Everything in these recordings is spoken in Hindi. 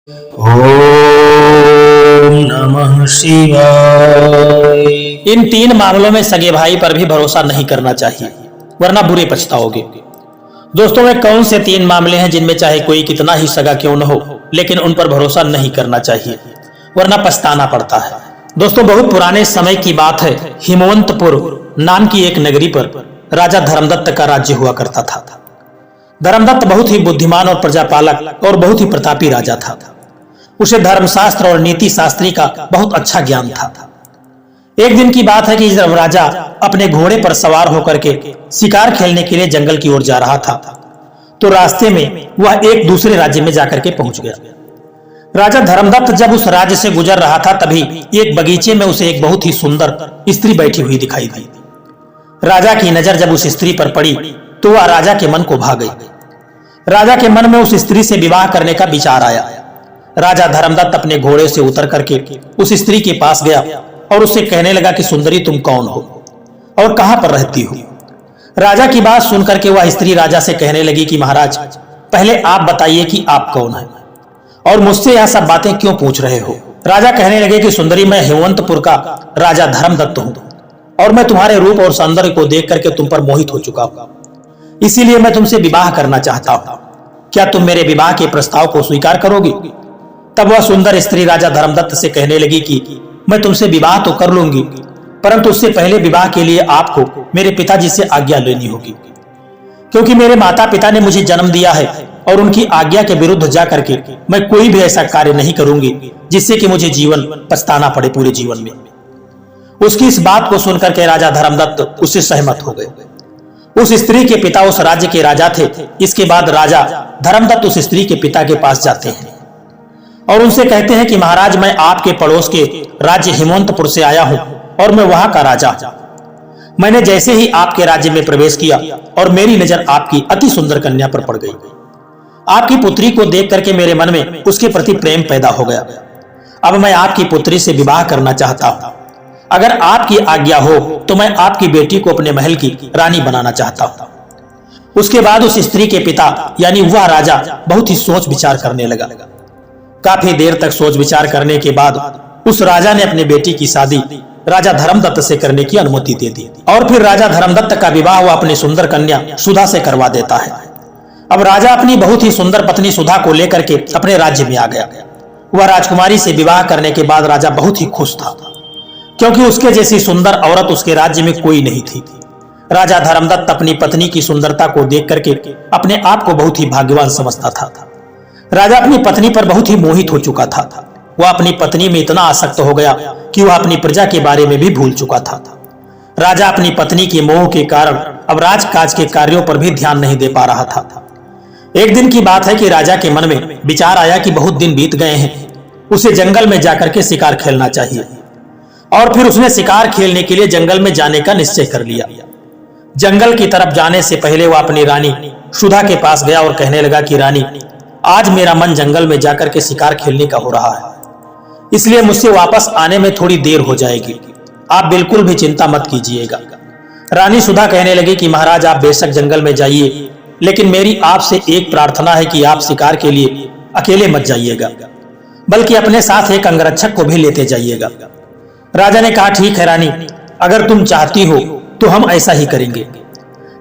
ओम नमः शिवाय। इन तीन मामलों में सगे भाई पर भी भरोसा नहीं करना चाहिए, वरना बुरे पछताओगे। दोस्तों, वे कौन से तीन मामले हैं जिनमें चाहे कोई कितना ही सगा क्यों न हो, लेकिन उन पर भरोसा नहीं करना चाहिए, वरना पछताना पड़ता है। दोस्तों, बहुत पुराने समय की बात है। हिमवंतपुर नाम की एक नगरी पर राजा धर्मदत्त का राज्य हुआ करता था। धर्मदत्त बहुत ही बुद्धिमान और प्रजापालक और बहुत ही प्रतापी राजा था। उसे धर्मशास्त्र और नीति शास्त्री का बहुत अच्छा ज्ञान था। एक दिन की बात है कि जब राजा अपने घोड़े पर सवार होकर के शिकार खेलने के लिए जंगल की ओर जा रहा था, तो रास्ते में वह एक दूसरे राज्य में जाकर के पहुंच गया। राजा धर्मदत्त जब उस राज्य से गुजर रहा था, तभी एक बगीचे में उसे एक बहुत ही सुंदर स्त्री बैठी हुई दिखाई दी। राजा की नजर जब उस स्त्री पर पड़ी तो वह राजा के मन को भा गई। राजा के मन में उस स्त्री से विवाह करने का विचार आया। राजा धर्मदत्त अपने घोड़े से उतर करके उस स्त्री के पास गया और उससे कहने लगा कि सुंदरी, तुम कौन हो और कहां पर रहती हो। राजा की बात सुनकर के वह स्त्री राजा से कहने लगी कि महाराज, पहले आप बताइए कि आप कौन हैं और मुझसे यह सब बातें क्यों पूछ रहे हो। राजा कहने लगे कि सुंदरी, मैं हिमवंतपुर का राजा धर्मदत्त हूं और मैं तुम्हारे रूप और सौंदर्य को देख करके तुम पर मोहित हो चुका हूं, इसीलिए मैं तुमसे विवाह करना चाहता हूं। क्या तुम मेरे विवाह के प्रस्ताव को स्वीकार करोगी। तब वह सुंदर स्त्री राजा धर्मदत्त से कहने लगी कि मैं तुमसे विवाह तो कर लूंगी, परंतु उससे पहले विवाह के लिए आपको मेरे पिताजी से आज्ञा लेनी होगी, क्योंकि मेरे माता पिता ने मुझे जन्म दिया है और उनकी आज्ञा के विरुद्ध जाकर के मैं कोई भी ऐसा कार्य नहीं करूंगी जिससे कि मुझे जीवन पछताना पड़े पूरे जीवन में। उसकी इस बात को सुनकर के राजा धर्मदत्त उससे सहमत हो गए। उस स्त्री के पिता उस राज्य के राजा थे। इसके बाद राजा धर्मदत्त उस स्त्री के पिता के पास जाते हैं और उनसे कहते हैं कि महाराज, मैं आपके पड़ोस के राज्य हिमवंतपुर से आया हूं और मैं वहां का राजा। मैंने जैसे ही आपके राज्य में प्रवेश किया और मेरी नजर आपकी अति सुंदर कन्या पर पड़ गई। आपकी पुत्री को देख करके मेरे मन में उसके प्रति प्रेम पैदा हो गया। अब मैं आपकी पुत्री से विवाह करना चाहता हूं। अगर आपकी आज्ञा हो तो मैं आपकी बेटी को अपने महल की रानी बनाना चाहता हूं। उसके बाद उस स्त्री के पिता यानी वह राजा बहुत ही सोच विचार करने लगा। काफी देर तक सोच विचार करने के बाद उस राजा ने अपनी बेटी की शादी राजा धर्मदत्त से करने की अनुमति दे दी और फिर राजा धर्मदत्त का विवाह वह अपनी सुंदर कन्या सुधा से करवा देता है। अब राजा अपनी बहुत ही सुंदर पत्नी सुधा को लेकर के अपने राज्य में आ गया। वह राजकुमारी से विवाह करने के बाद राजा बहुत ही खुश था, क्योंकि उसके जैसी सुंदर औरत उसके राज्य में कोई नहीं थी। राजा धर्मदत्त अपनी पत्नी की सुंदरता को देख करके अपने आप को बहुत ही भाग्यवान समझता था। राजा अपनी पत्नी पर बहुत ही मोहित हो चुका था। वह अपनी पत्नी में इतना आसक्त हो गया कि वह अपनी प्रजा के बारे में भी भूल चुका था। राजा अपनी पत्नी के मोह के कारण अब राजकाज के कार्यों पर भी ध्यान नहीं दे पा रहा था। एक दिन की बात है कि राजा के मन में विचार आया कि बहुत दिन बीत गए हैं, उसे जंगल में जाकर के शिकार खेलना चाहिए। और फिर उसने शिकार खेलने के लिए जंगल में जाने का निश्चय कर लिया। जंगल की तरफ जाने से पहले वह अपनी रानी सुधा के पास गया और कहने लगा कि रानी, आज मेरा मन जंगल में जाकर के शिकार खेलने का हो रहा है, इसलिए मुझसे वापस आने में थोड़ी देर हो जाएगी। आप बिल्कुल भी चिंता मत कीजिएगा। रानी सुधा कहने लगी कि महाराज, आप बेशक जंगल में जाइए, लेकिन मेरी आपसे एक प्रार्थना है कि आप शिकार के लिए अकेले मत जाइएगा, बल्कि अपने साथ एक अंगरक्षक को भी लेते जाइएगा। राजा ने कहा, ठीक है रानी, अगर तुम चाहती हो तो हम ऐसा ही करेंगे।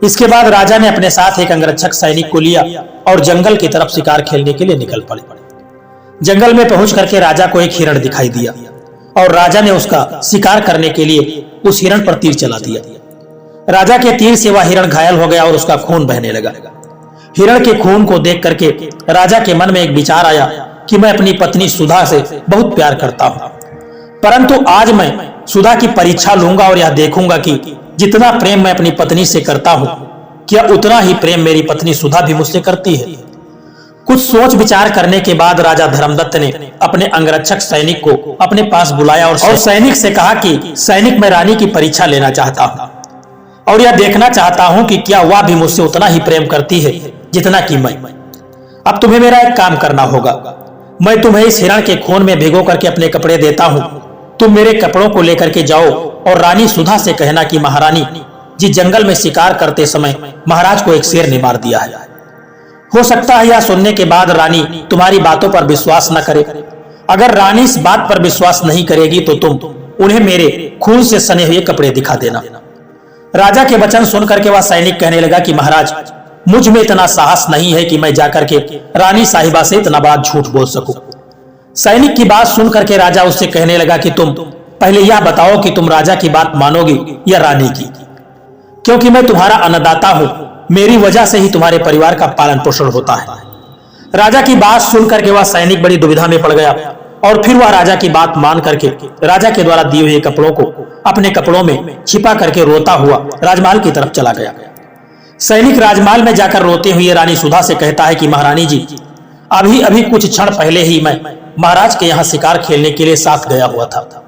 इसके बाद राजा ने अपने साथ एक अंगरक्षक सैनिक को लिया और जंगल की तरफ शिकार खेलने के लिए निकल पड़े। जंगल में पहुंच करके राजा को एक हिरण दिखाई दिया और राजा ने उसका शिकार करने के लिए उस हिरण पर तीर चला दिया। राजा के तीर से वह हिरण घायल हो गया और उसका खून बहने लगा। हिरण के खून को देख करके राजा के मन में एक विचार आया कि मैं अपनी पत्नी सुधा से बहुत प्यार करता हूं, परंतु आज मैं सुधा की परीक्षा लूंगा और यह देखूंगा कि जितना प्रेम मैं अपनी पत्नी से करता हूं, क्या उतना ही प्रेम मेरी पत्नी सुधा भी मुझसे करती है। कुछ सोच विचार करने के बाद राजा धर्मदत्त ने अपने अंगरक्षक सैनिक को अपने पास बुलाया और सैनिक से कहा कि सैनिक, मैं रानी की परीक्षा लेना चाहता हूं और यह देखना चाहता हूं कि क्या वह भी मुझसे उतना ही प्रेम करती है जितना कि मैं। अब तुम्हें मेरा एक काम करना होगा। मैं तुम्हें इस हिरण के खून में भिगो करके अपने कपड़े देता हूं। तुम मेरे कपड़ों को लेकर के जाओ और रानी सुधा से कहना कि महारानी जी, जंगल में शिकार करते समय महाराज को एक शेर ने मार दिया है। हो सकता है यह सुनने के बाद रानी तुम्हारी बातों पर विश्वास न करे। अगर रानी इस बात पर विश्वास नहीं करेगी तो तुम उन्हें मेरे खून से सने हुए कपड़े दिखा देना। राजा के वचन सुनकर के वह सैनिक कहने लगा कि महाराज, मुझ में इतना साहस नहीं है कि मैं जाकर के रानी साहिबा से इतना बड़ा झूठ बोल सकूं। सैनिक की बात सुनकर के राजा उससे कहने लगा कि तुम पहले यह बताओ कि तुम राजा की बात मानोगी या रानी की, क्योंकि मैं तुम्हारा अन्नदाता हूं, मेरी वजह से ही तुम्हारे परिवार का पालन पोषण होता है। राजा की बात सुनकर के वह सैनिक बड़ी दुविधा में पड़ गया और फिर वह राजा की बात मान करके राजा के द्वारा दिए हुए कपड़ों को अपने कपड़ों में छिपा करके रोता हुआ राजमहल की तरफ चला गया। सैनिक राजमहल में जाकर रोते हुए रानी सुधा से कहता है कि महारानी जी, अभी अभी कुछ क्षण पहले ही मैं महाराज के यहाँ शिकार खेलने के लिए साथ गया हुआ था।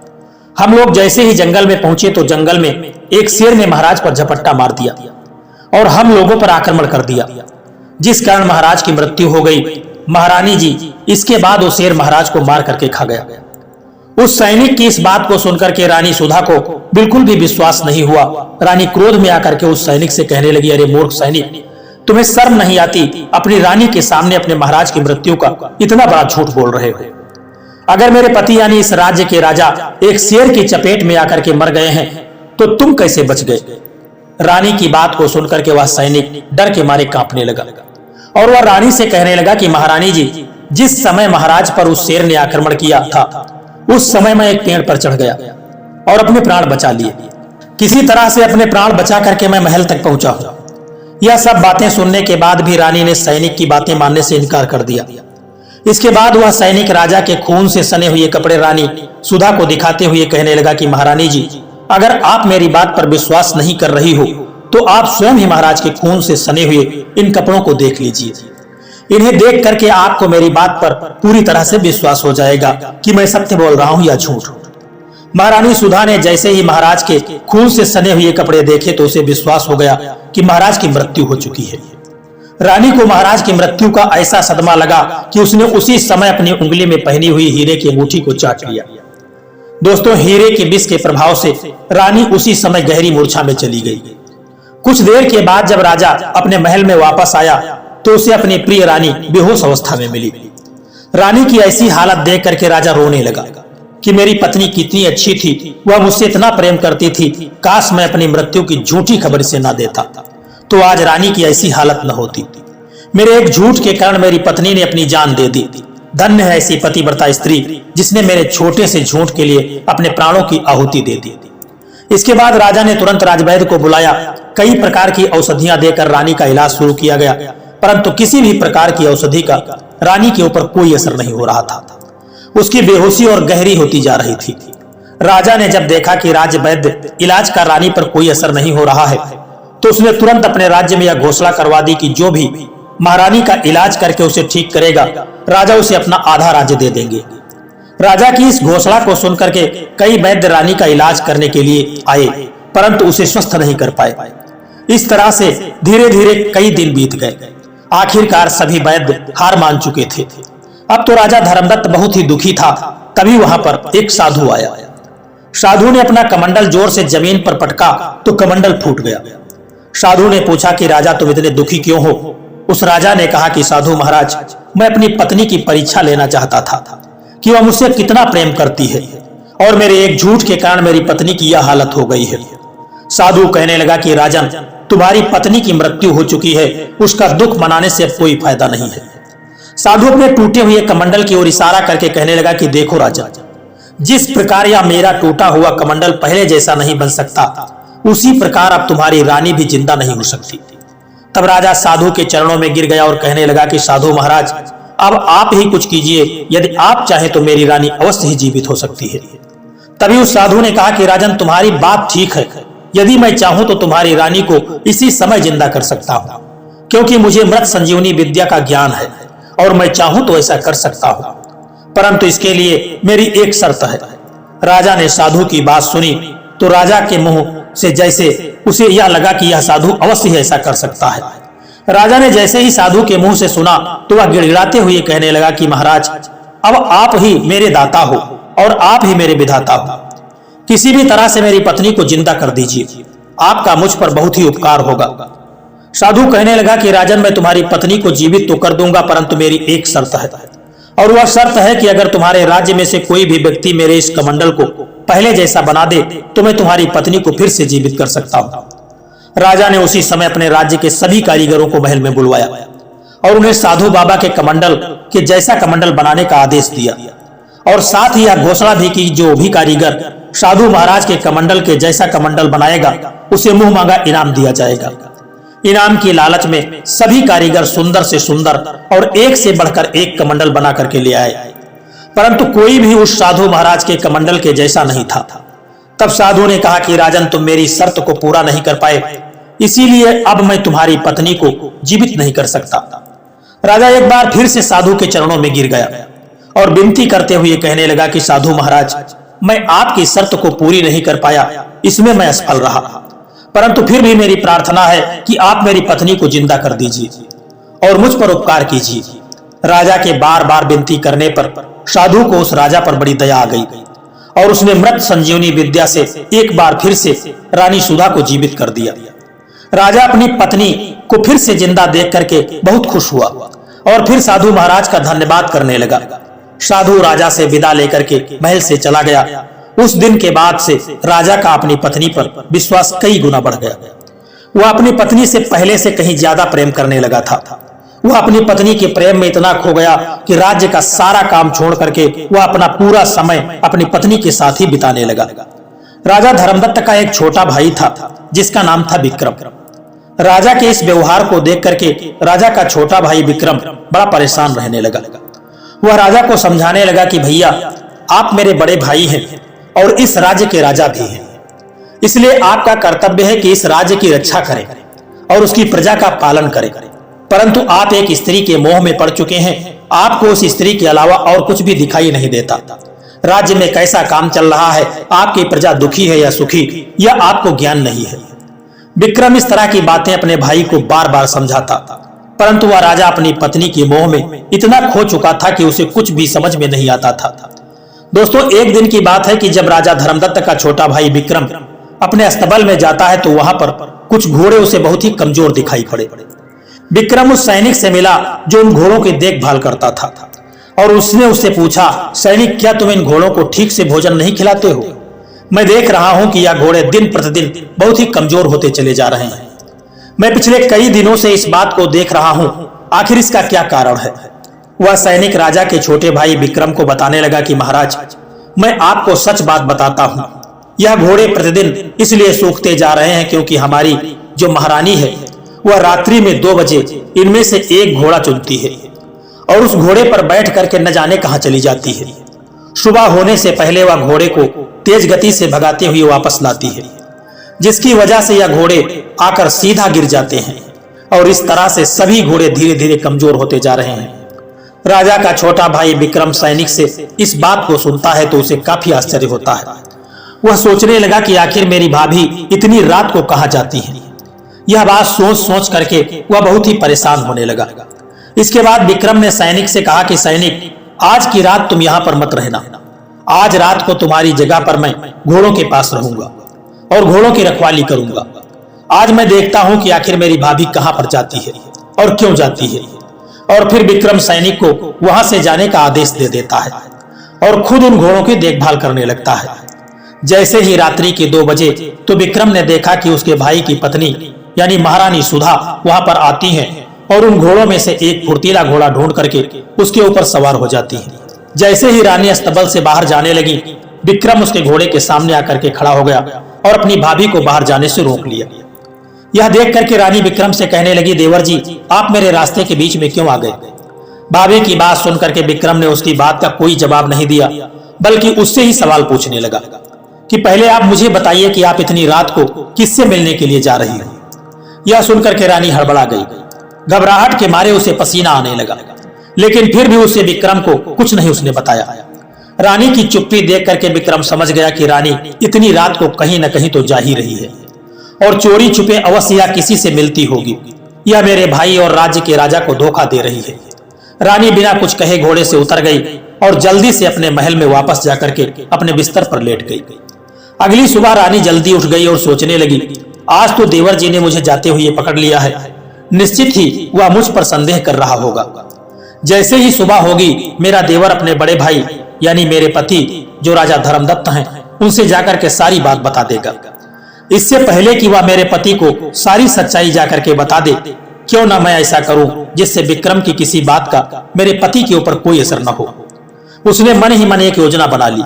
हम लोग जैसे ही जंगल में पहुंचे तो जंगल में एक शेर ने महाराज पर झपट्टा मार दिया और हम लोगों पर आक्रमण कर दिया, जिस कारण महाराज की मृत्यु हो गई। महारानी जी, इसके बाद वो शेर महाराज को मार करके खा गया। उस सैनिक की इस बात को सुनकर के रानी सुधा को बिल्कुल भी विश्वास नहीं हुआ। रानी क्रोध में आकर के उस सैनिक से कहने लगी, अरे मूर्ख सैनिक, तुम्हें शर्म नहीं आती? अपनी रानी के सामने अपने महाराज की मृत्यु का इतना बड़ा झूठ बोल रहे हो। अगर मेरे पति यानी इस राज्य के राजा एक शेर की चपेट में आकर के मर गए हैं तो तुम कैसे बच गए? रानी की बात को सुनकर के वह सैनिक डर के मारे कांपने लगा और वह रानी से कहने लगा कि महारानी जी, जिस समय महाराज पर उस शेर ने आक्रमण किया था उस समय मैं एक पेड़ पर चढ़ गया और अपने प्राण बचा लिए। किसी तरह से अपने प्राण बचा करके मैं महल तक पहुंचा हूं। यह सब बातें सुनने के बाद भी रानी ने सैनिक की बातें मानने से इनकार कर दिया। इसके बाद वह सैनिक राजा के खून से सने हुए कपड़े रानी सुधा को दिखाते हुए कहने लगा कि महारानी जी, अगर आप मेरी बात पर विश्वास नहीं कर रही हो तो आप स्वयं ही महाराज के खून से सने हुए इन कपड़ों को देख लीजिए। इन्हें देख करके आपको मेरी बात पर पूरी तरह से विश्वास हो जाएगा कि मैं सत्य बोल रहा हूं या झूठ। महारानी सुधा ने जैसे ही महाराज के खून से सने हुए कपड़े देखे तो उसे विश्वास हो गया कि महाराज की मृत्यु हो चुकी है। रानी को महाराज की मृत्यु का ऐसा सदमा लगा कि उसने उसी समय अपनी उंगली में पहनी हुई हीरे की अंगूठी को चाट लिया। दोस्तों, हीरे के विष के प्रभाव से रानी उसी समय गहरी मूर्छा में चली गई। कुछ देर के बाद जब राजा अपने महल में वापस आया तो उसे अपनी प्रिय रानी बेहोश अवस्था में मिली। रानी की ऐसी हालत देख करके राजा रोने लगा कि मेरी पत्नी कितनी अच्छी थी, वह मुझसे इतना प्रेम करती थी, काश मैं अपनी मृत्यु की झूठी खबर से ना देता तो आज रानी की ऐसी हालत न होती। मेरे एक झूठ के कारण मेरी पत्नी ने अपनी जान दे दी। धन्य है ऐसी पतिव्रता स्त्री जिसने मेरे छोटे से झूठ के लिए अपने प्राणों की आहुति दे दी। इसके बाद राजा ने तुरंत राजवैद्य को बुलाया। कई प्रकार की औषधियां देकर रानी का इलाज शुरू किया गया, परंतु किसी भी प्रकार की औषधि का रानी के ऊपर कोई असर नहीं हो रहा था। उसकी बेहोशी और गहरी होती जा रही थी। राजा ने जब देखा कि राजवैद्य इलाज का रानी पर कोई असर नहीं हो रहा है तो उसने तुरंत अपने राज्य में यह घोषणा करवा दी कि जो भी महारानी का इलाज करके उसे ठीक करेगा, राजा उसे अपना आधा राज्य दे देंगे। राजा की इस घोषणा को सुनकर के कई वैद्य रानी का इलाज करने के लिए आए, परंतु उसे स्वस्थ नहीं कर पाए। इस तरह से धीरे धीरे कई दिन बीत गए। आखिरकार सभी वैद्य हार मान चुके थे। अब तो राजा धर्मदत्त बहुत ही दुखी था। तभी वहां पर एक साधु आया। साधु ने अपना कमंडल जोर से जमीन पर पटका तो कमंडल फूट गया। साधु ने पूछा कि राजा तुम इतने दुखी क्यों हो? उस राजा ने कहा कि साधु महाराज, मैं अपनी पत्नी की परीक्षा लेना चाहता था कि वह मुझसे कितना प्रेम करती है और मेरे एक झूठ के कारण मेरी पत्नी की यह हालत हो गई है। साधु कहने लगा कि राजन, तुम्हारी पत्नी की मृत्यु हो चुकी है, उसका दुख मनाने से अब कोई फायदा नहीं है। साधु अपने टूटे हुए कमंडल की ओर इशारा करके कहने लगा कि देखो राजा, जिस प्रकार यह मेरा टूटा हुआ कमंडल पहले जैसा नहीं बन सकता, उसी प्रकार अब तुम्हारी रानी भी जिंदा नहीं हो सकती। तब राजा साधु के चरणों में गिर गया और कहने लगा कि साधु महाराज, अब आप ही कुछ कीजिए, यदि आप चाहें तो मेरी रानी अवश्य ही जीवित हो सकती है। तभी उस साधु ने कहा कि राजन, तुम्हारी बात ठीक है, यदि मैं चाहूं तो तुम्हारी रानी को इसी समय जिंदा कर सकता हूं, क्योंकि मुझे मृत संजीवनी विद्या का ज्ञान है और मैं चाहूं तो ऐसा कर सकता हूं, परंतु इसके लिए मेरी एक शर्त है। राजा ने साधु की बात सुनी तो राजा के मुंह से जैसे उसे यह लगा कि यह साधु अवश्य ही ऐसा कर सकता है। राजा ने जैसे ही साधु के मुंह से सुना तो वह गिड़गिड़ाते हुए कहने लगा कि महाराज, अब आप ही मेरे दाता हो और आप ही मेरे विधाता हो। किसी भी तरह से मेरी पत्नी को जिंदा कर दीजिए, आपका मुझ पर बहुत ही उपकार होगा। साधु कहने लगा कि राजन, मैं तुम्हारी पत्नी को जीवित तो कर दूंगा, परंतु मेरी एक शर्त है, और वह शर्त है कि अगर तुम्हारे राज्य में से कोई भी व्यक्ति मेरे इस कमंडल को पहले जैसा बना दे तो मैं तुम्हारी पत्नी को फिर से जीवित कर सकता हूं। राजा ने उसी समय अपने राज्य के सभी कारीगरों को महल में बुलवाया और उन्हें साधु बाबा के कमंडल के जैसा कमंडल बनाने का आदेश दिया, और साथ ही यह घोषणा भी की जो भी कारीगर साधु महाराज के कमंडल के जैसा कमंडल बनाएगा उसे मुंह मांगा इनाम दिया जाएगा। इनाम की लालच में सभी कारीगर सुंदर से सुंदर और एक से बढ़कर एक कमंडल बना करके ले आए, परंतु कोई भी उस साधु महाराज के कमंडल के जैसा नहीं था। तब साधु ने कहा कि राजन, तुम मेरी शर्त को पूरा नहीं कर पाए, इसीलिए अब मैं तुम्हारी पत्नी को जीवित नहीं कर सकता। राजा एक बार फिर से साधु के चरणों में गिर गया और विनती करते हुए कहने लगा कि साधु महाराज, मैं आपकी शर्त को पूरी नहीं कर पाया, इसमें मैं असफल रहा, परंतु फिर भी मेरी प्रार्थना है कि आप मेरी पत्नी को जिंदा कर दीजिए और मुझ पर उपकार कीजिए। राजा के बार बार विनती करने पर साधु को उस राजा पर बड़ी दया आ गई और उसने मृत संजीवनी विद्या से एक बार फिर से रानी सुधा को जीवित कर दिया। राजा अपनी पत्नी को फिर से जिंदा देख करके बहुत खुश हुआ और फिर साधु महाराज का धन्यवाद करने लगा। साधु राजा से विदा लेकर के महल से चला गया। उस दिन के बाद से राजा का अपनी पत्नी पर विश्वास कई गुना बढ़ गया। वह अपनी पत्नी से पहले से कहीं ज्यादा प्रेम करने लगा था। वह अपनी पत्नी के प्रेम में इतना खो गया कि राज्य का सारा काम छोड़ करके वह अपना पूरा समय अपनी पत्नी के साथ ही बिताने लगा। राजा धर्मदत्त का एक छोटा भाई था जिसका नाम था विक्रम। राजा के इस व्यवहार को देख करके राजा का छोटा भाई विक्रम बड़ा परेशान रहने लगा। वह राजा को समझाने लगा कि भैया, आप मेरे बड़े भाई हैं और इस राज्य के राजा भी हैं, इसलिए आपका कर्तव्य है कि इस राज्य की रक्षा करें और उसकी प्रजा का पालन करें, परंतु आप एक स्त्री के मोह में पड़ चुके हैं। आपको उस स्त्री के अलावा और कुछ भी दिखाई नहीं देता। राज्य में कैसा काम चल रहा है, आपकी प्रजा दुखी है या सुखी, यह आपको ज्ञान नहीं है। विक्रम इस तरह की बातें अपने भाई को बार बार समझाता, परंतु वह राजा अपनी पत्नी के मोह में इतना खो चुका था कि उसे कुछ भी समझ में नहीं आता था। दोस्तों, एक दिन की बात है कि जब राजा धर्मदत्त का छोटा भाई विक्रम अपने अस्तबल में जाता है तो वहां पर कुछ घोड़े उसे बहुत ही कमजोर दिखाई पड़े। विक्रम उस सैनिक से मिला जो उन घोड़ों की देखभाल करता था और उसने उससे पूछा, सैनिक, क्या तुम इन घोड़ों को ठीक से भोजन नहीं खिलाते हो? मैं देख रहा हूं कि यह घोड़े दिन प्रतिदिन बहुत ही कमजोर होते चले जा रहे हैं। मैं पिछले कई दिनों से इस बात को देख रहा हूं, आखिर इसका क्या कारण है? वह सैनिक राजा के छोटे भाई विक्रम को बताने लगा कि महाराज, मैं आपको सच बात बताता हूं, यह घोड़े प्रतिदिन इसलिए सूखते जा रहे हैं क्योंकि हमारी जो महारानी है वह रात्रि में 2 बजे इनमें से एक घोड़ा चुनती है और उस घोड़े पर बैठ करके न जाने कहां चली जाती है। सुबह होने से पहले वह घोड़े को तेज गति से भगाते हुए वापस लाती है, जिसकी वजह से यह घोड़े आकर सीधा गिर जाते हैं और इस तरह से सभी घोड़े धीरे धीरे कमजोर होते जा रहे हैं। राजा का छोटा भाई विक्रम सैनिक से इस बात को सुनता है तो उसे काफी आश्चर्य होता है। वह सोचने लगा कि आखिर मेरी भाभी इतनी रात को कहां जाती है। यह बात सोच सोच करके वह बहुत ही परेशान होने लगा। इसके बाद विक्रम ने सैनिक से कहा कि सैनिक, आज की रात तुम यहां पर मत रहना। आज रात को तुम्हारी जगह पर मैं घोड़ों के पास रहूंगा और घोड़ों की रखवाली करूंगा। आज मैं देखता हूं कि आखिर मेरी भाभी कहां पर जाती है और क्यों जाती है। और फिर विक्रम सैनिक को वहां से जाने का आदेश दे देता है और खुद उन घोड़ों की देखभाल करने लगता है। जैसे ही रात्रि के 2 बजे तो विक्रम ने देखा कि उसके भाई की पत्नी यानी महारानी सुधा वहां पर आती हैं और उन घोड़ों में से एक फुर्तीला घोड़ा ढूंढ करके उसके ऊपर सवार हो जाती है। जैसे ही रानी अस्तबल से बाहर जाने लगी, विक्रम उसके घोड़े के सामने आकर के खड़ा हो गया और अपनी भाभी को बाहर जाने से रोक लिया। यह देख करके रानी विक्रम से कहने लगी, देवर जी, आप मेरे रास्ते के बीच में क्यों आ गए? भाभी की बात सुनकर के विक्रम ने उसकी बात का कोई जवाब नहीं दिया, बल्कि उससे ही सवाल पूछने लगा कि पहले आप मुझे बताइए कि आप इतनी रात को किससे मिलने के लिए जा रही हो। यह सुनकर के रानी हड़बड़ा गई। घबराहट के मारे उसे पसीना आने लगा, लेकिन फिर भी उसे विक्रम को कुछ नहीं उसने बताया। रानी की चुप्पी देख करके विक्रम समझ गया कि रानी इतनी रात को कहीं न कहीं तो जा ही रही है और चोरी छुपे अवश्य या किसी से मिलती होगी। यह मेरे भाई और राज्य के राजा को धोखा दे रही है। रानी बिना कुछ कहे घोड़े से उतर गई और जल्दी से अपने महल में वापस जाकर के अपने बिस्तर पर लेट गई। अगली सुबह रानी जल्दी उठ गई और सोचने लगी, आज तो देवर जी ने मुझे जाते हुए पकड़ लिया है, निश्चित ही वह मुझ पर संदेह कर रहा होगा। जैसे ही सुबह होगी मेरा देवर अपने बड़े भाई यानी मेरे पति जो राजा धर्मदत्त हैं उनसे जाकर के सारी बात बता देगा। इससे पहले कि वह मेरे पति को सारी सच्चाई जाकर के बता दे, क्यों ना मैं ऐसा करूं जिससे विक्रम की किसी बात का मेरे पति के ऊपर कोई असर न हो। उसने मन ही मन एक योजना बना ली।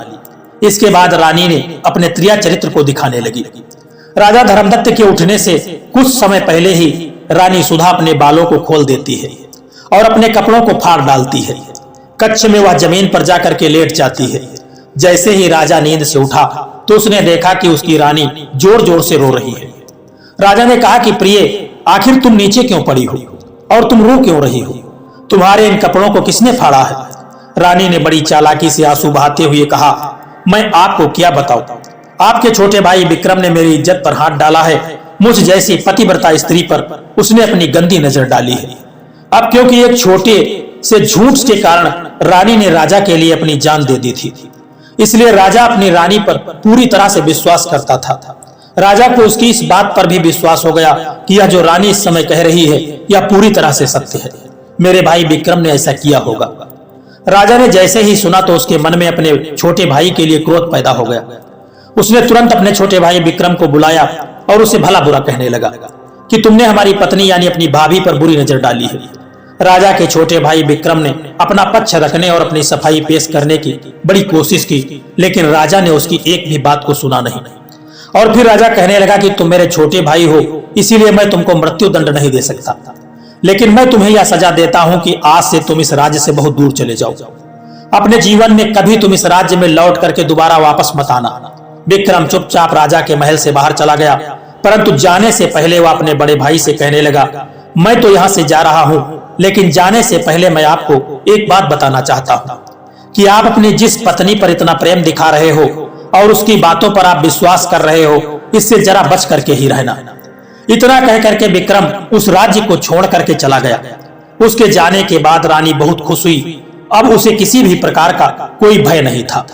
इसके बाद रानी ने अपने त्रिया चरित्र को दिखाने लगी। राजा धर्मदत्त के उठने से कुछ समय पहले ही रानी सुधा अपने बालों को खोल देती है और अपने कपड़ों को फाड़ डालती है। कक्ष में वह जमीन पर जाकर के लेट जाती है। जैसे ही राजा नींद से उठा तो उसने देखा कि उसकी रानी जोर जोर से रो रही है। राजा ने कहा कि प्रिय, आखिर तुम नीचे क्यों पड़ी हो और तुम रो क्यों रही हो? तुम्हारे इन कपड़ों को किसने फाड़ा है? रानी ने बड़ी चालाकी से आंसू बहाते हुए कहा, मैं आपको क्या बताऊं, आपके छोटे भाई विक्रम ने मेरी इज्जत पर हाथ डाला है। मुझ जैसी पतिव्रता स्त्री पर उसने अपनी गंदी नजर डाली है। अब क्योंकि एक छोटे से झूठ के कारण रानी ने राजा के लिए अपनी जान दे दी थी, इसलिए राजा अपनी रानी पर पूरी तरह से विश्वास करता था। राजा को उसकी इस बात पर भी विश्वास हो गया कि यह जो रानी इस समय कह रही है यह पूरी तरह से सत्य है। मेरे भाई विक्रम ने ऐसा किया होगा। राजा ने जैसे ही सुना तो उसके मन में अपने छोटे भाई के लिए क्रोध पैदा हो गया। उसने तुरंत अपने छोटे भाई विक्रम को बुलाया और उसे भला बुरा कहने लगा कि तुमने हमारी पत्नी यानी अपनी भाभी पर बुरी नजर डाली है। राजा के छोटे भाई विक्रम ने अपना पक्ष रखने और अपनी सफाई पेश करने की बड़ी कोशिश की, लेकिन राजा ने उसकी एक भी बात को सुना नहीं। और फिर राजा कहने लगा कि तुम मेरे छोटे भाई हो, इसीलिए मैं तुमको मृत्यु दंड नहीं दे सकता, लेकिन मैं तुम्हें यह सजा देता हूं कि आज से तुम इस राज्य से बहुत दूर चले जाओ। अपने जीवन में कभी तुम इस राज्य में लौट करके दोबारा वापस मत आना। विक्रम चुपचाप राजा के महल से बाहर चला गया, परंतु जाने से पहले वह अपने बड़े भाई से कहने लगा, मैं तो यहाँ से जा रहा हूँ, लेकिन जाने से पहले मैं आपको एक बात बताना चाहता हूँ कि आप अपनी जिस पत्नी पर इतना प्रेम दिखा रहे हो और उसकी बातों पर आप विश्वास कर रहे हो, इससे जरा बच करके ही रहना। इतना कह करके विक्रम उस राज्य को छोड़ करके चला गया। उसके जाने के बाद रानी बहुत खुश हुई। अब उसे किसी भी प्रकार का कोई भय नहीं था।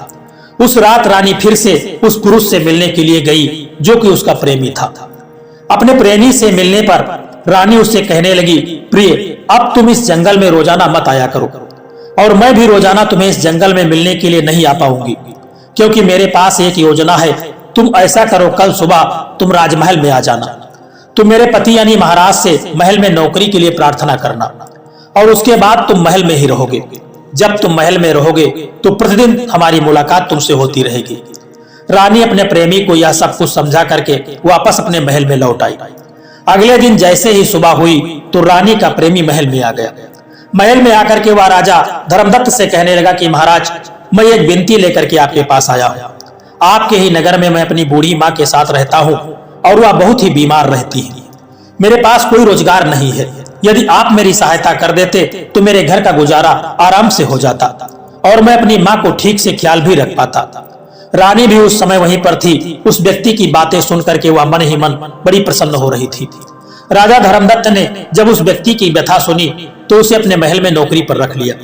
उस रात रानी फिर से उस पुरुष से मिलने के लिए गई जो कि उसका प्रेमी था। अपने प्रेमी से मिलने पर रानी उससे कहने लगी, प्रिय, अब तुम इस जंगल में रोजाना मत आया करो और मैं भी रोजाना तुम्हें इस जंगल में मिलने के लिए नहीं आ पाऊंगी, क्योंकि मेरे पास एक योजना है। तुम ऐसा करो, कल सुबह तुम राजमहल में आ जाना। तुम मेरे पति यानी महाराज से महल में नौकरी के लिए प्रार्थना करना और उसके बाद तुम महल में ही रहोगे। जब तुम महल में रहोगे तो प्रतिदिन हमारी मुलाकात तुमसे होती रहेगी। रानी अपने प्रेमी को यह सब कुछ समझा करके वापस अपने महल में लौट आई। अगले दिन जैसे ही सुबह हुई तो रानी का प्रेमी महल में आ गया। महल में आकर के वह राजा धर्मदत्त से कहने लगा कि महाराज, मैं एक विनती लेकर के आपके पास आया हूँ। आपके ही नगर में मैं अपनी बूढ़ी माँ के साथ रहता हूँ और वह बहुत ही बीमार रहती है। मेरे पास कोई रोजगार नहीं है। यदि आप मेरी सहायता कर देते तो मेरे घर का गुजारा आराम से हो जाता और मैं अपनी माँ को ठीक से ख्याल भी रख पाता। रानी भी उस समय वहीं पर थी। उस व्यक्ति की बातें सुन करके वह मन ही मन बड़ी प्रसन्न हो रही थी। राजा धर्मदत्त ने जब उस व्यक्ति की व्यथा सुनी तो उसे अपने महल में नौकरी पर रख लिया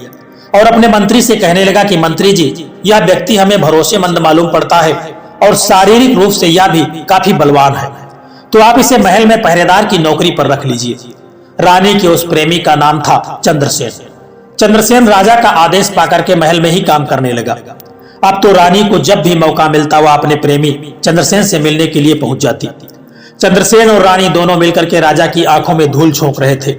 और अपने मंत्री से कहने लगा कि मंत्री जी, यह व्यक्ति हमें भरोसेमंद मालूम पड़ता है और शारीरिक रूप से यह भी काफी बलवान है, तो आप इसे महल में पहरेदार की नौकरी पर रख लीजिए। रानी के उस प्रेमी का नाम था चंद्रसेन। चंद्रसेन राजा का आदेश पाकर के महल में ही काम करने लगा। अब तो रानी को जब भी मौका मिलता वह अपने प्रेमी चंद्रसेन से मिलने के लिए पहुंच जाती। चंद्रसेन और रानी दोनों मिलकर के राजा की आंखों में धूल झोंक रहे थे।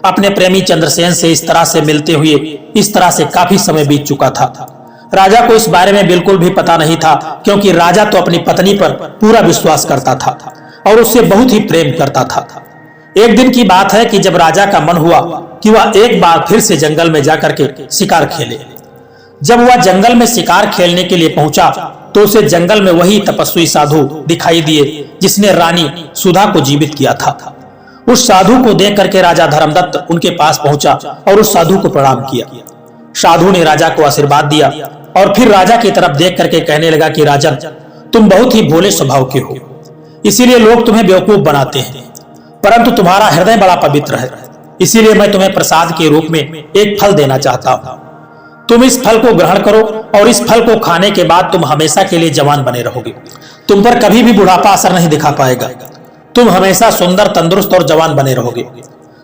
अपने प्रेमी चंद्रसेन से इस तरह से मिलते हुए इस तरह से काफी समय बीत चुका था। राजा को इस बारे में बिल्कुल भी पता नहीं था, क्योंकि राजा तो अपनी पत्नी पर पूरा विश्वास करता था और उससे बहुत ही प्रेम करता था। एक दिन की बात है कि जब राजा का मन हुआ कि वह एक बार फिर से जंगल में जाकर के शिकार खेले। जब वह जंगल में शिकार खेलने के लिए पहुंचा तो उसे जंगल में वही तपस्वी साधु दिखाई दिए जिसने रानी सुधा को जीवित किया था। उस साधु को देख करके राजा धर्मदत्त उनके पास पहुंचा और उस साधु को प्रणाम किया। साधु ने राजा को आशीर्वाद दिया और फिर राजा की तरफ देख करके कहने लगा कि राजन, तुम बहुत ही भोले स्वभाव के हो, इसीलिए लोग तुम्हें बेवकूफ बनाते हैं, परंतु तुम्हारा हृदय बड़ा पवित्र है, इसीलिए मैं तुम्हें प्रसाद के रूप में एक फल देना चाहता हूं। तुम इस फल को ग्रहण करो और इस फल को खाने के बाद तुम हमेशा के लिए जवान बने रहोगे। तुम पर कभी भी बुढ़ापा असर नहीं दिखा पाएगा। तुम हमेशा सुंदर, तंदुरुस्त और जवान बने रहोगे।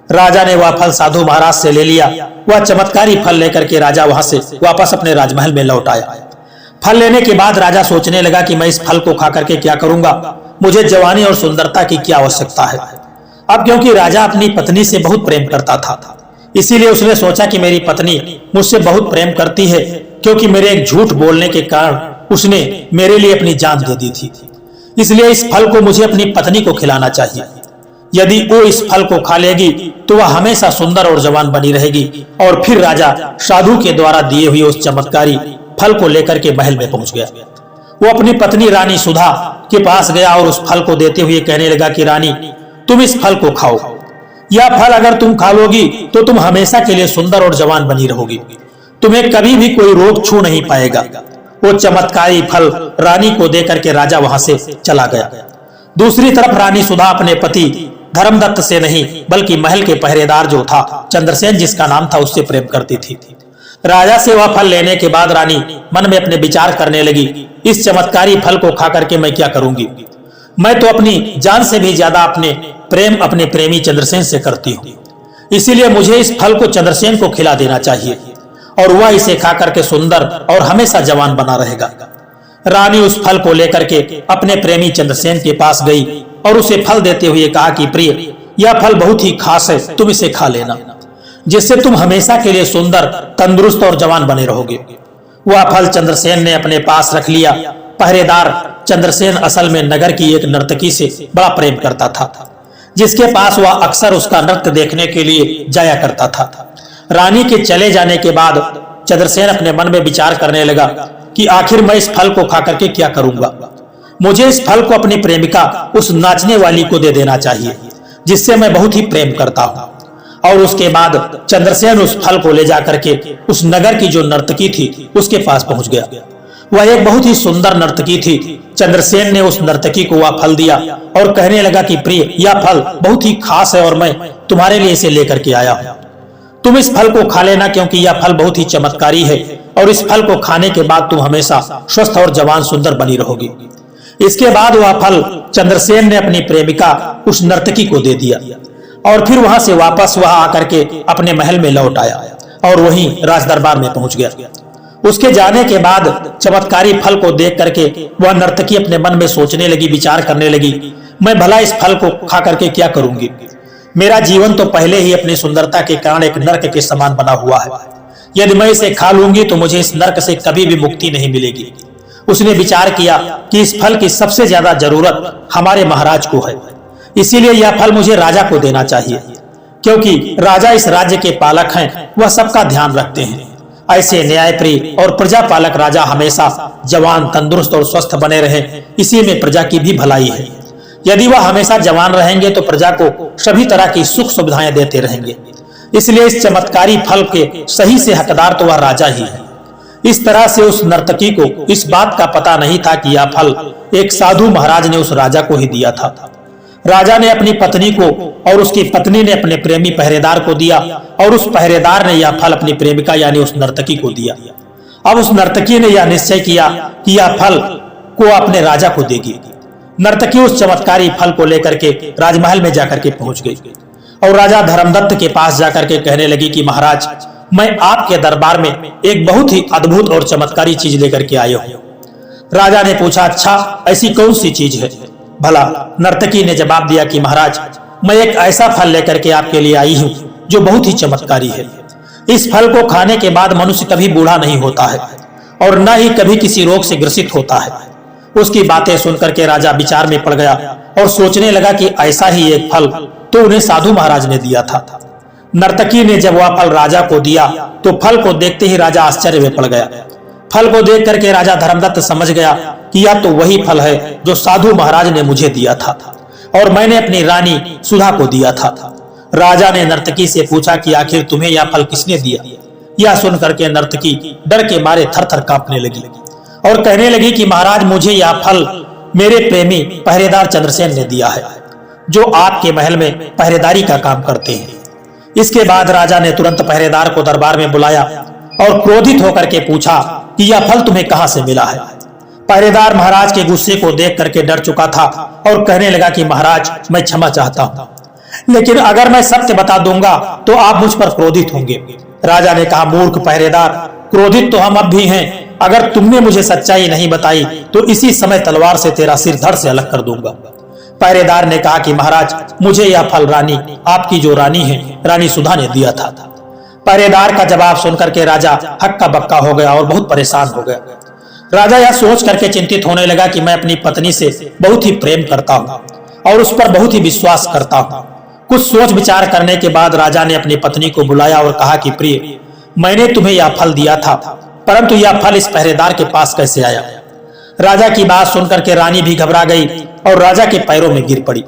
राजा ने वह फल साधु महाराज से ले लिया। वह चमत्कारी फल लेकर के राजा वहां से वापस अपने राजमहल में लौट आया। फल लेने के बाद राजा सोचने लगा कि मैं इस फल को खा करके क्या करूंगा, मुझे जवानी और सुंदरता की क्या आवश्यकता है। अब क्योंकि राजा अपनी पत्नी से बहुत प्रेम करता था, इसीलिए उसने सोचा कि मेरी पत्नी मुझसे बहुत प्रेम करती है, क्योंकि मेरे एक झूठ बोलने के कारण उसने मेरे लिए अपनी जान दे दी थी। इसलिए इस फल को मुझे अपनी पत्नी को खिलाना चाहिए। यदि वो इस फल को खा लेगी तो वह हमेशा सुंदर और जवान बनी रहेगी। और फिर राजा साधु के द्वारा दिए हुए उस चमत्कारी फल को लेकर के महल में पहुंच गया। वो अपनी पत्नी रानी सुधा के पास गया और उस फल को देते हुए कहने लगा कि रानी, तुम इस फल को खाओ। यह फल अगर तुम खा लोगी तो तुम हमेशा के लिए सुंदर और जवान बनी रहोगी, तुम्हें कभी भी कोई रोग छू नहीं पाएगा। वो चमत्कारी फल रानी को देकर के राजा वहां से चला गया। दूसरी तरफ रानी सुधा अपने पति धर्मदत्त से नहीं बल्कि महल के पहरेदार जो था चंद्रसेन जिसका नाम था, उससे प्रेम करती थी। राजा से वह फल लेने के बाद रानी मन में अपने विचार करने लगी, इस चमत्कारी फल को खा करके मैं क्या करूंगी। मैं तो अपनी जान से भी ज्यादा अपने प्रेमी चंद्रसेन से करती हूँ, इसीलिए मुझे इस फल को चंद्रसेन को खिला देना चाहिए और वह इसे खा करके सुंदर और हमेशा जवान बना रहेगा। रानी उस फल को लेकर के अपने प्रेमी चंद्रसेन के पास गई और उसे फल देते हुए कहा कि प्रिय, यह फल बहुत ही खास है, तुम इसे खा लेना, जिससे तुम हमेशा के लिए सुंदर, तंदुरुस्त और जवान बने रहोगे। वह फल चंद्रसेन ने अपने पास रख लिया। पहरेदार चंद्रसेन असल में नगर की एक नर्तकी से बड़ा प्रेम करता था, जिसके पास वह अक्सर उसका नृत्य देखने के लिए जाया करता था। रानी के चले जाने के बाद चंद्रसेन अपने मन में विचार करने लगा कि आखिर मैं इस फल को खा करके क्या करूंगा। मुझे इस फल को अपनी प्रेमिका उस नाचने वाली को दे देना चाहिए जिससे मैं बहुत ही प्रेम करता हूँ। और उसके बाद चंद्रसेन उस फल को ले जाकर के उस नगर की जो नर्तकी थी उसके पास पहुंच गया। वह एक बहुत ही सुंदर नर्तकी थी। चंद्रसेन ने उस नर्तकी को वह फल दिया और कहने लगा कि प्रिय, यह फल बहुत ही खास है और मैं तुम्हारे लिए इसे लेकर के आया हूँ। तुम इस फल को खा लेना, क्योंकि यह फल बहुत ही चमत्कारी है और इस फल को खाने के बाद तुम हमेशा स्वस्थ और जवान सुंदर बनी रहोगी। इसके बाद वह फल चंद्रसेन ने अपनी प्रेमिका उस नर्तकी को दे दिया और फिर वहां से वापस वह आकर के अपने महल में लौट आया और वहीं राज दरबार में पहुंच गया। उसके जाने के बाद चमत्कारी फल को देख करके वह नर्तकी अपने मन में सोचने लगी, विचार करने लगी, मैं भला इस फल को खा करके क्या करूंगी। मेरा जीवन तो पहले ही अपनी सुंदरता के कारण एक नर्क के समान बना हुआ है। यदि मैं इसे खा लूंगी तो मुझे इस नर्क से कभी भी मुक्ति नहीं मिलेगी। उसने विचार किया कि इस फल की सबसे ज्यादा जरूरत हमारे महाराज को है, इसीलिए यह फल मुझे राजा को देना चाहिए, क्योंकि राजा इस राज्य के पालक हैं, वह सबका ध्यान रखते हैं। ऐसे न्यायप्रिय और प्रजा पालक राजा हमेशा जवान, तंदुरुस्त और स्वस्थ बने रहे, इसी में प्रजा की भी भलाई है। यदि वह हमेशा जवान रहेंगे तो प्रजा को सभी तरह की सुख सुविधाएं देते रहेंगे। इसलिए इस चमत्कारी फल के सही से हकदार तो वह राजा ही है। इस तरह से उस नर्तकी को इस बात का पता नहीं था कि यह फल एक साधु महाराज ने उस राजा को ही दिया था। राजा ने अपनी पत्नी को और उसकी पत्नी ने अपने प्रेमी पहरेदार को दिया और उस पहरेदार ने यह फल अपनी प्रेमिका यानी उस नर्तकी को दिया। अब उस नर्तकी ने यह निश्चय किया कि यह फल को अपने राजा को देगी। नर्तकी उस चमत्कारी फल को लेकर के राजमहल में जाकर के पहुंच गई और राजा धर्मदत्त के पास जाकर के कहने लगी कि महाराज, मैं आपके दरबार में एक बहुत ही अद्भुत और चमत्कारी चीज लेकर के आया हूँ। राजा ने पूछा, अच्छा ऐसी कौन सी चीज है भला। नर्तकी ने जवाब दिया कि महाराज, मैं एक ऐसा फल लेकर के आपके लिए आई हूँ जो बहुत ही चमत्कारी है। इस फल को खाने के बाद मनुष्य कभी बूढ़ा नहीं होता है और न ही कभी किसी रोग से ग्रसित होता है। उसकी बातें सुनकर के राजा विचार में पड़ गया और सोचने लगा कि ऐसा ही एक फल तो उन्हें साधु महाराज ने दिया था। नर्तकी ने जब वह फल राजा को दिया तो फल को देखते ही राजा आश्चर्य में पड़ गया। फल को देख करके राजा धर्मदत्त समझ गया कि यह तो वही फल है जो साधु महाराज ने मुझे दिया था और मैंने अपनी रानी सुधा को दिया था। राजा ने नर्तकी से पूछा कि आखिर तुम्हें यह फल किसने दिया। यह सुनकर के नर्तकी डर के मारे थर-थर कांपने लगी और कहने लगी कि महाराज, मुझे यह फल मेरे प्रेमी पहरेदार चंद्रसेन ने दिया है, जो आपके महल में पहरेदारी का काम करते हैं। इसके बाद राजा ने तुरंत पहरेदार को दरबार में बुलाया और क्रोधित होकर के पूछा कि यह फल तुम्हें कहां से मिला है। पहरेदार महाराज के गुस्से को देख करके डर चुका था और कहने लगा कि महाराज, मैं क्षमा चाहता हूं, लेकिन अगर मैं सत्य बता दूंगा तो आप मुझ पर क्रोधित होंगे। राजा ने कहा, मूर्ख पहरेदार, क्रोधित तो हम अब भी हैं। अगर तुमने मुझे सच्चाई नहीं बताई तो इसी समय तलवार से तेरा सिर धड़ से अलग कर दूंगा। पहरेदार ने कहा कि महाराज, मुझे यह फल रानी, आपकी जो रानी है, रानी सुधा ने दिया था। पहरेदार का जवाब सुनकर के राजा हक्का बक्का हो गया और बहुत परेशान हो गया। राजा यह सोच करके चिंतित होने लगा कि मैं अपनी पत्नी से बहुत ही प्रेम करता हूँ और उस पर बहुत ही विश्वास करता हूँ। कुछ सोच विचार करने के बाद राजा ने अपनी पत्नी को बुलाया और कहा कि प्रिय, मैंने तुम्हें यह फल दिया था, परंतु यह फल इस पहरेदार के पास कैसे आया? राजा की बात सुनकर के रानी भी घबरा गई और राजा के पैरों में गिर पड़ी।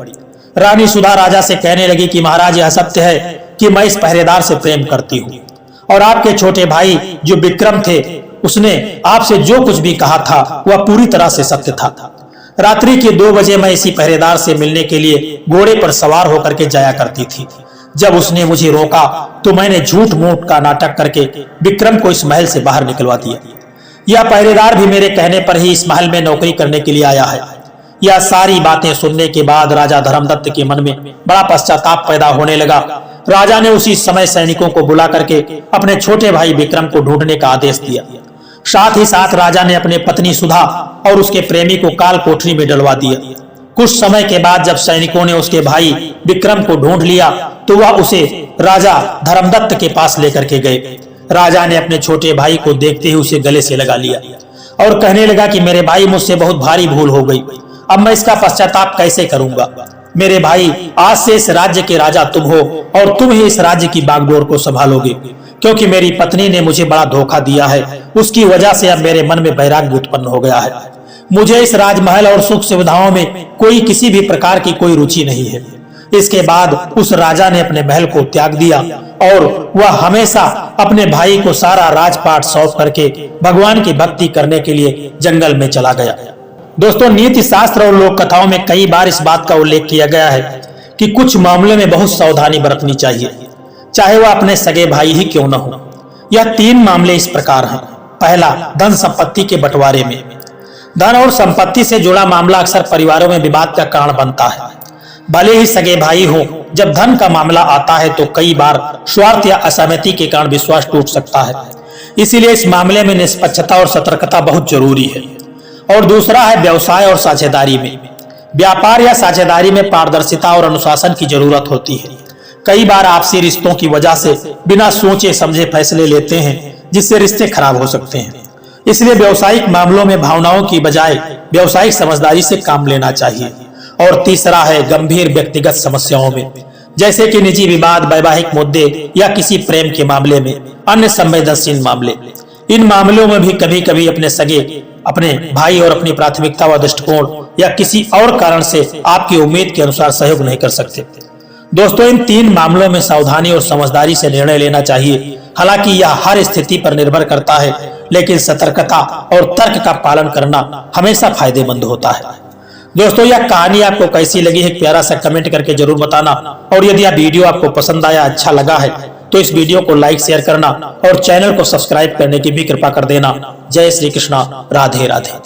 रानी सुधा राजा से कहने लगी कि महाराज, यह सत्य है कि मैं इस पहरेदार से प्रेम करती हूँ और आपके छोटे भाई जो विक्रम थे, उसने आपसे जो कुछ भी कहा था वह पूरी तरह से सत्य था। रात्रि के 2 बजे मैं इसी पहरेदार से मिलने के लिए घोड़े पर सवार होकर के जाया करती थी। जब उसने मुझे रोका तो मैंने झूठ मूठ का नाटक करके विक्रम को इस महल से बाहर निकलवा दिया। यह पहरेदार भी मेरे कहने पर ही इस महल में नौकरी करने के लिए आया है। यह सारी बातें सुनने के बाद राजा धर्मदत्त के मन में बड़ा पश्चाताप पैदा होने लगा। राजा ने उसी समय सैनिकों को बुला करके अपने छोटे भाई विक्रम को ढूंढने का आदेश दिया। साथ ही साथ राजा ने अपने पत्नी सुधा और उसके प्रेमी को काल कोठरी में डलवा दिया। कुछ समय के बाद जब सैनिकों ने उसके भाई विक्रम को ढूंढ लिया तो वह उसे राजा धर्मदत्त के पास लेकर के गए। राजा ने अपने छोटे भाई को देखते ही उसे गले से लगा लिया और कहने लगा कि मेरे भाई, मुझसे बहुत भारी भूल हो गई, अब मैं इसका पश्चाताप कैसे करूंगा? मेरे भाई, आज से इस राज्य के राजा तुम हो और तुम ही इस राज्य की बागडोर को संभालोगे, क्योंकि मेरी पत्नी ने मुझे बड़ा धोखा दिया है। उसकी वजह से अब मेरे मन में वैराग्य उत्पन्न हो गया है। मुझे इस राजमहल और सुख सुविधाओं में कोई किसी भी प्रकार की कोई रुचि नहीं है। इसके बाद उस राजा ने अपने महल को त्याग दिया और वह हमेशा अपने भाई को सारा राजपाट सौंप करके भगवान की भक्ति करने के लिए जंगल में चला गया। दोस्तों, नीति शास्त्र और लोक कथाओं में कई बार इस बात का उल्लेख किया गया है कि कुछ मामलों में बहुत सावधानी बरतनी चाहिए, चाहे वह अपने सगे भाई ही क्यों न हो। यह 3 मामले इस प्रकार हैं। पहला, धन संपत्ति के बंटवारे में। धन और संपत्ति से जुड़ा मामला अक्सर परिवारों में विवाद का कारण बनता है। भले ही सगे भाई हो, जब धन का मामला आता है तो कई बार स्वार्थ या असहमति के कारण विश्वास टूट सकता है। इसीलिए इस मामले में निष्पक्षता और सतर्कता बहुत जरूरी है। और दूसरा है व्यवसाय और साझेदारी में। व्यापार या साझेदारी में पारदर्शिता और अनुशासन की जरूरत होती है। कई बार आपसी रिश्तों की वजह से बिना सोचे समझे फैसले लेते हैं, जिससे रिश्ते खराब हो सकते हैं। इसलिए व्यावसायिक मामलों में भावनाओं की बजाय व्यावसायिक समझदारी से काम लेना चाहिए। और तीसरा है गंभीर व्यक्तिगत समस्याओं में, जैसे कि निजी विवाद, वैवाहिक मुद्दे या किसी प्रेम के मामले में, अन्य संवेदनशील मामले। इन मामलों में भी कभी कभी अपने सगे, अपने भाई और अपनी प्राथमिकता व दृष्टिकोण या किसी और कारण से आपकी उम्मीद के अनुसार सहयोग नहीं कर सकते। दोस्तों, इन 3 मामलों में सावधानी और समझदारी से निर्णय लेना चाहिए। हालांकि यह हर स्थिति पर निर्भर करता है, लेकिन सतर्कता और तर्क का पालन करना हमेशा फायदेमंद होता है। दोस्तों, यह कहानी आपको कैसी लगी है, एक प्यारा सा कमेंट करके जरूर बताना। और यदि यह वीडियो आपको पसंद आया, अच्छा लगा है, तो इस वीडियो को लाइक शेयर करना और चैनल को सब्सक्राइब करने की भी कृपा कर देना। जय श्री कृष्णा, राधे राधे।